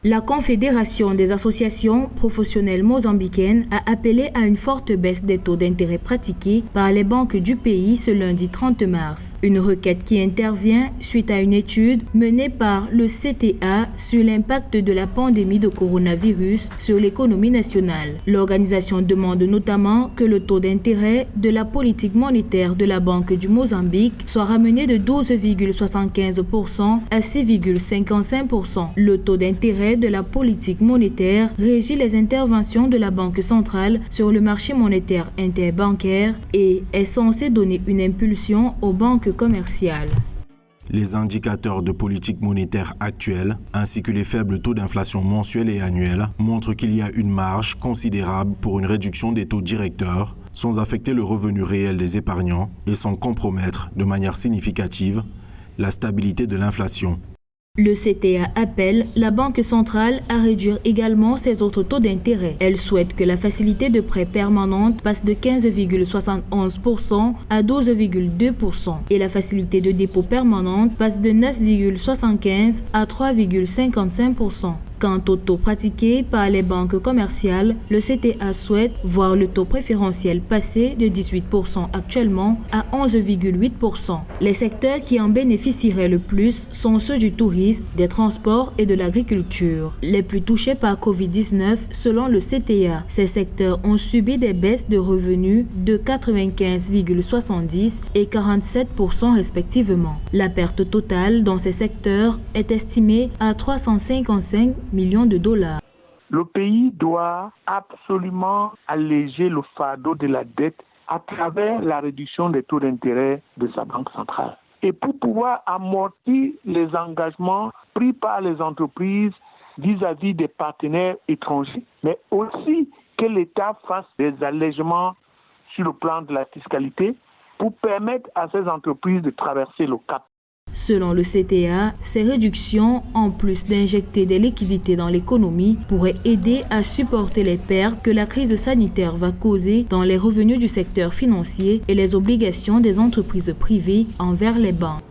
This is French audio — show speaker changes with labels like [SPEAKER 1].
[SPEAKER 1] La Confédération des associations professionnelles mozambicaines a appelé à une forte baisse des taux d'intérêt pratiqués par les banques du pays ce lundi 30 mars. Une requête qui intervient suite à une étude menée par le CTA sur l'impact de la pandémie de coronavirus sur l'économie nationale. L'organisation demande notamment que le taux d'intérêt de la politique monétaire de la Banque du Mozambique soit ramené de 12,75% à 6,55%. Le taux d'intérêt de la politique monétaire régit les interventions de la Banque centrale sur le marché monétaire interbancaire et est censé donner une impulsion aux banques commerciales.
[SPEAKER 2] Les indicateurs de politique monétaire actuels, ainsi que les faibles taux d'inflation mensuels et annuels, montrent qu'il y a une marge considérable pour une réduction des taux directeurs, sans affecter le revenu réel des épargnants et sans compromettre de manière significative la stabilité de l'inflation.
[SPEAKER 1] Le CTA appelle la Banque centrale à réduire également ses autres taux d'intérêt. Elle souhaite que la facilité de prêt permanente passe de 15,71% à 12,2% et la facilité de dépôt permanente passe de 9,75% à 3,55%. Quant au taux pratiqué par les banques commerciales, le CTA souhaite voir le taux préférentiel passer de 18% actuellement à 11,8%. Les secteurs qui en bénéficieraient le plus sont ceux du tourisme, des transports et de l'agriculture. Les plus touchés par Covid-19 selon le CTA. Ces secteurs ont subi des baisses de revenus de 95,70% et 47% respectivement. La perte totale dans ces secteurs est estimée à 355 millions de dollars.
[SPEAKER 3] Le pays doit absolument alléger le fardeau de la dette à travers la réduction des taux d'intérêt de sa banque centrale. Et pour pouvoir amortir les engagements pris par les entreprises vis-à-vis des partenaires étrangers, mais aussi que l'État fasse des allègements sur le plan de la fiscalité pour permettre à ces entreprises de traverser le cap.
[SPEAKER 1] Selon le CTA, ces réductions, en plus d'injecter des liquidités dans l'économie, pourraient aider à supporter les pertes que la crise sanitaire va causer dans les revenus du secteur financier et les obligations des entreprises privées envers les banques.